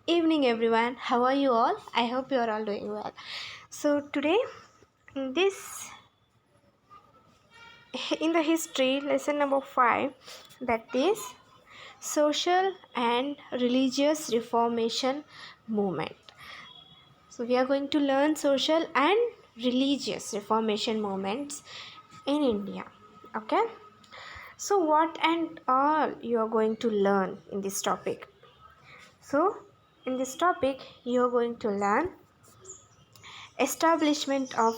Evening everyone, how are you all? I hope you are all doing well. So today in this in the history lesson number 5, that is social and religious reformation movement. So we are going to learn social and religious reformation movements in India. Okay? So what and all you are going to learn in this topic? So in this topic you are going to learn establishment of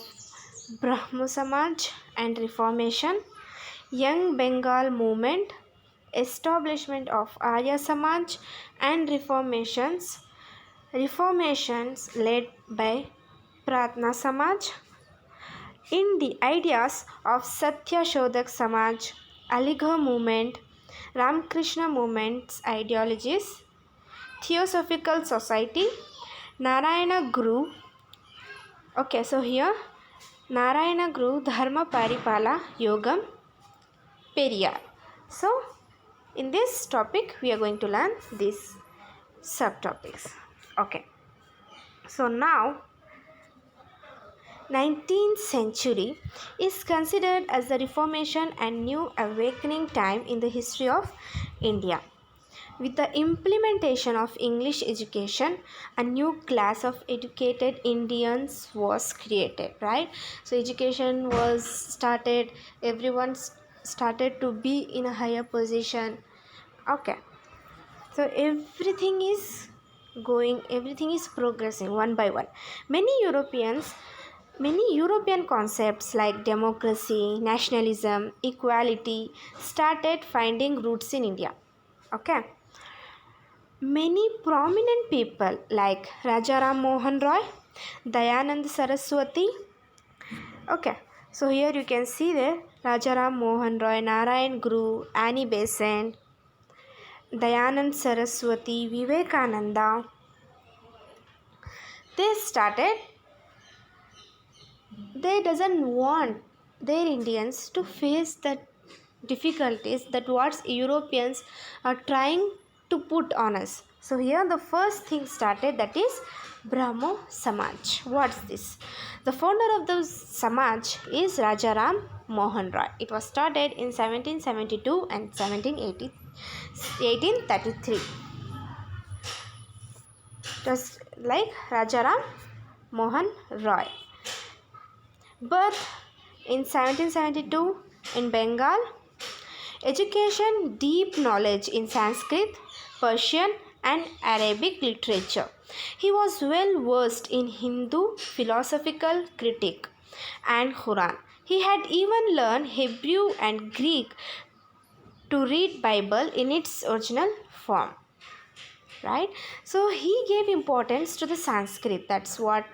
Brahmo Samaj and Reformation, Young Bengal Movement, establishment of Arya Samaj and reformations led by Pratna Samaj, in the ideas of Satya Shodak Samaj, Aligarh movement, Ramakrishna movement's ideologies, Theosophical Society, Narayana Guru. Okay, so here Narayana Guru Dharma Paripala Yogam Periyar. So in this topic we are going to learn these subtopics. Okay. So now 19th century is considered as the Reformation and New Awakening time in the history of India. With the implementation of English education, a new class of educated Indians was created, right? So education was started, everyone started to be in a higher position. Okay. So everything is progressing one by one. Many European concepts like democracy, nationalism, equality started finding roots in India. Okay. Many prominent people like Rajaram Mohan Roy, Dayanand Saraswati. Okay, so here you can see there Rajaram Mohan Roy, Narayan Guru, Annie Besant, Dayanand Saraswati, Vivekananda. They doesn't want their Indians to face the difficulties that what Europeans are trying to put on us. So here the first thing started, that is Brahmo Samaj. What's this? The founder of the Samaj is Rajaram Mohan Roy. It was started in 1772 and 1833. Just like Rajaram Mohan Roy. Birth in 1772 in Bengal. Education, deep knowledge in Sanskrit, Persian and Arabic literature. He was well versed in Hindu philosophical critique and Quran. He had even learned Hebrew and Greek to read Bible in its original form. Right? So he gave importance to the Sanskrit. That's what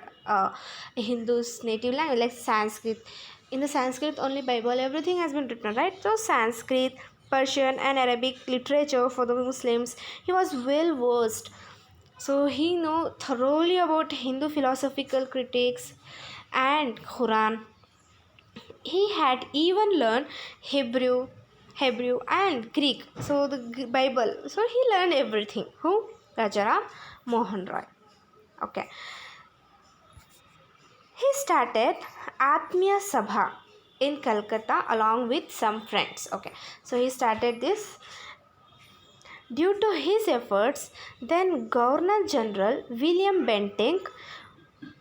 Hindu's native language, like Sanskrit. In the Sanskrit only Bible, everything has been written, right? So Sanskrit, Persian and Arabic literature for the Muslims, he was well versed. So he know thoroughly about Hindu philosophical critiques and Quran. He had even learned Hebrew and Greek. So the Bible. So he learned everything. Who? Rajaram Mohan Roy. Okay. He started Atmiya Sabha in Calcutta along with some friends. Okay. So he started this. Due to his efforts, then Governor General William Bentinck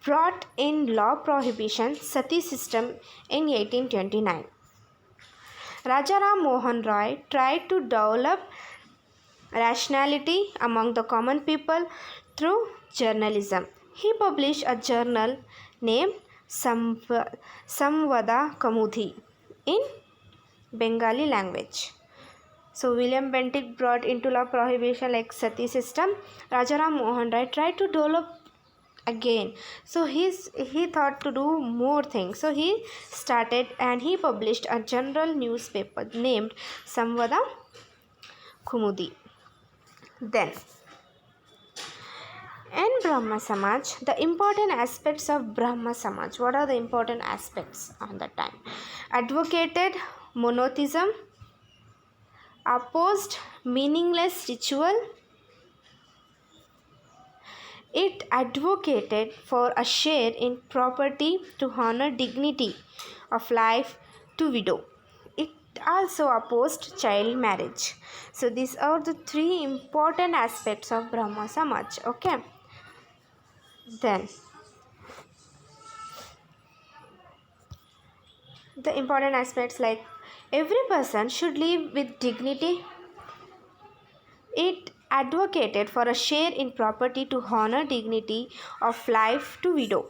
brought in law prohibition sati system in 1829. Rajaram Mohan Roy tried to develop rationality among the common people through journalism. He published a journal named Samvada Kamudhi in Bengali language. So William Bentinck brought into law prohibition like sati system. Rajaram Mohan Roy tried to develop again. So he thought to do more things. So he started and he published a general newspaper named Samvada Kumudi. Then in Brahma Samaj, the important aspects of Brahma Samaj. What are the important aspects on that time? Advocated monotheism, opposed meaningless ritual, It advocated for a share in property to honor dignity of life to widow. It also opposed child marriage. So these are the three important aspects of Brahmo Samaj. Okay. Then the important aspects like every person should live with dignity. It advocated for a share in property to honor dignity of life to widow.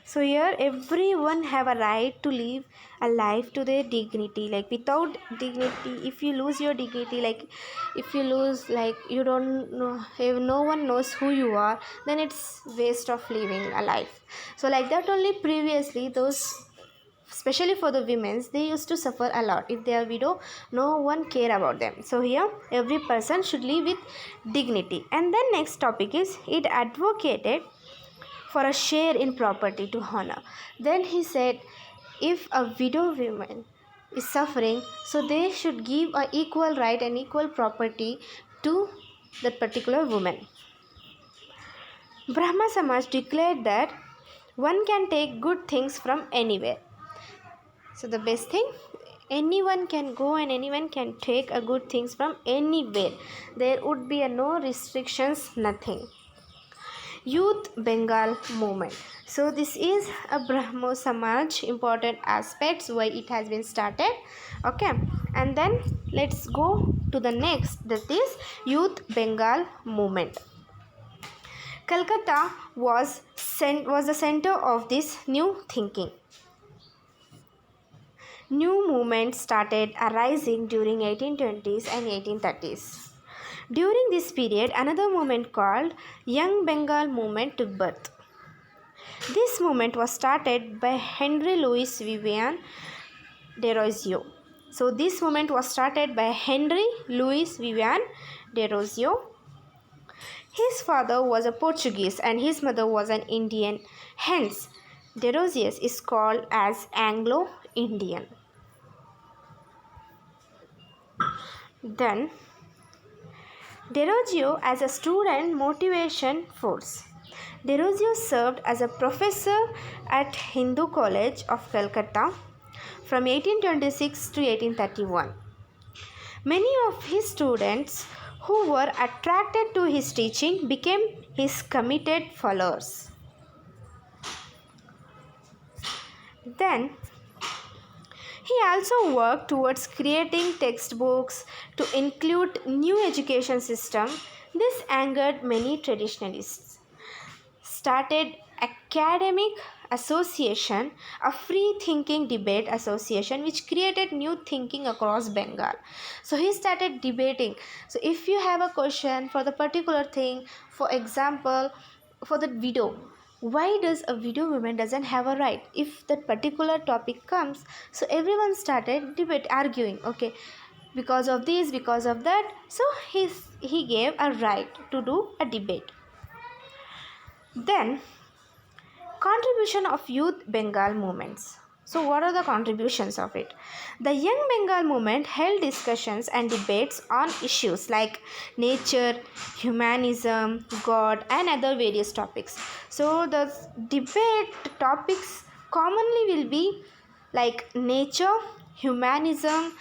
So here everyone have a right to live a life to their dignity. Like without dignity, if you lose your dignity, like if you lose, like you don't know, if no one knows who you are, then it's waste of living a life. So like that only previously those, especially for the women, they used to suffer a lot. If they are widow, no one care about them. So here every person should live with dignity. And then next topic is it advocated for a share in property to honor. Then he said if a widow woman is suffering, so they should give a equal right and equal property to that particular woman. Brahma Samaj declared that one can take good things from anywhere. So the best thing, anyone can go and anyone can take a good things from anywhere. There would be no restrictions, nothing. Youth Bengal movement. So this is a Brahmo Samaj important aspects why it has been started. Okay, and then let's go to the next, that is Youth Bengal movement. Calcutta was the center of this new thinking. New movements started arising during 1820s and 1830s. During this period, another movement called Young Bengal movement took birth. This movement was started by Henry Louis Vivian Desrosiers. So this movement was started by Henry Louis Vivian Desrosiers. His father was a Portuguese and his mother was an Indian. Hence, Desrosiers is called as Anglo-Indian. Then Desrosiers as a student motivation force. Desrosiers served as a professor at Hindu College of Calcutta from 1826 to 1831. Many of his students who were attracted to his teaching became his committed followers. Then he also worked towards creating textbooks to include new education system. This angered many traditionalists. Started academic association, a free thinking debate association which created new thinking across Bengal. So he started debating. So if you have a question for the particular thing, for example, for the widow, why does a widow woman doesn't have a right? If that particular topic comes, so everyone started debate, arguing, okay, because of this, because of that. So he gave a right to do a debate. Then contribution of Youth Bengal movements. So what are the contributions of it? The Young Bengal movement held discussions and debates on issues like nature, humanism, God and other various topics. So the debate topics commonly will be like nature, humanism,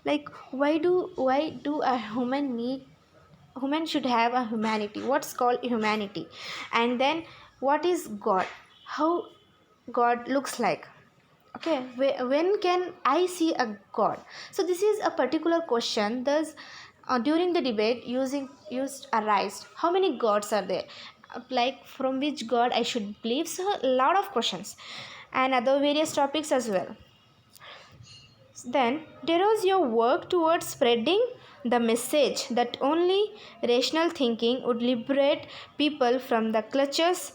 like why do a human should have a humanity, what's called humanity, and then what is God, how God looks like. Okay, when can I see a God? So this is a particular question. Thus during the debate used arised, how many gods are there, like from which God I should believe. So a lot of questions and other various topics as well. Then Desrosiers worked towards spreading the message that only rational thinking would liberate people from the clutches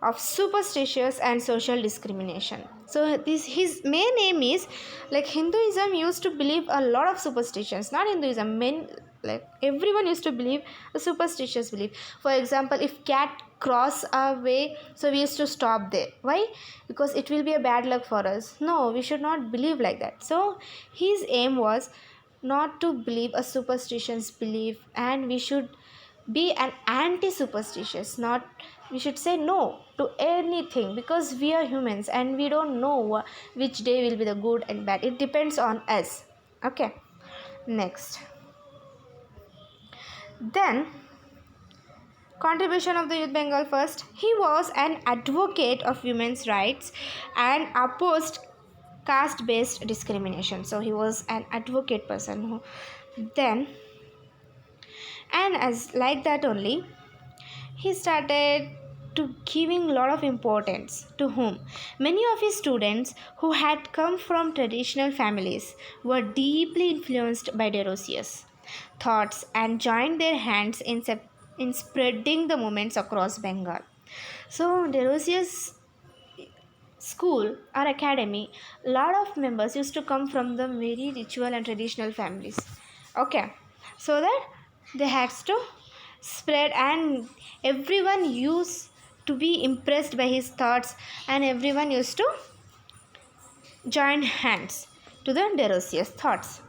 of superstitious and social discrimination. So this his main aim is, like Hinduism used to believe a lot of superstitions, not Hinduism, like everyone used to believe a superstitious belief. For example, if cat cross our way, so we used to stop there. Why? Because it will be a bad luck for us. No, we should not believe like that. So his aim was not to believe a superstitious belief, and we should be an anti-superstitious, not we should say no to anything, because we are humans and we don't know which day will be the good and bad. It depends on us. Okay, next. Then contribution of the Youth Bengal. First, he was an advocate of women's rights and opposed caste based discrimination. So he was an advocate person who then, and as like that only, he started to giving a lot of importance to whom many of his students who had come from traditional families were deeply influenced by Derosius thoughts and joined their hands in spreading the movements across Bengal. So Derosius school or academy, a lot of members used to come from the very ritual and traditional families. Okay, so that they had to spread, and everyone used to be impressed by his thoughts, and everyone used to join hands to the Derosius thoughts.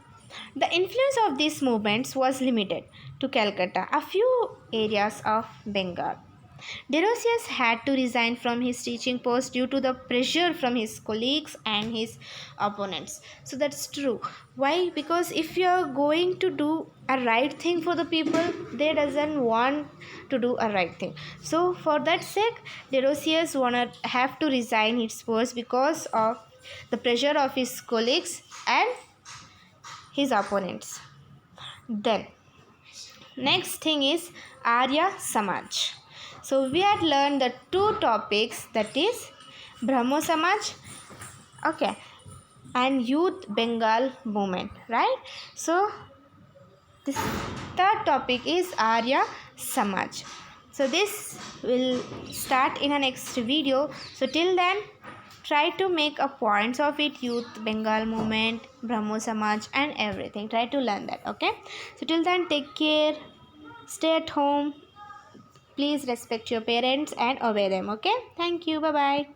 The influence of these movements was limited to Calcutta, a few areas of Bengal. Derosius had to resign from his teaching post due to the pressure from his colleagues and his opponents. So that's true. Why? Because if you are going to do a right thing for the people, they doesn't want to do a right thing. So for that sake, Derosius wanna have to resign his post because of the pressure of his colleagues and his opponents. Then next thing is Arya Samaj. So we had learned the two topics, that is Brahmo Samaj, okay, and Youth Bengal movement, right? So this third topic is Arya Samaj. So this will start in a next video. So till then, try to make a points of it, Youth Bengal movement, Brahmo Samaj and everything. Try to learn that, okay? So till then, take care, stay at home. Please respect your parents and obey them, okay? Thank you. Bye-bye.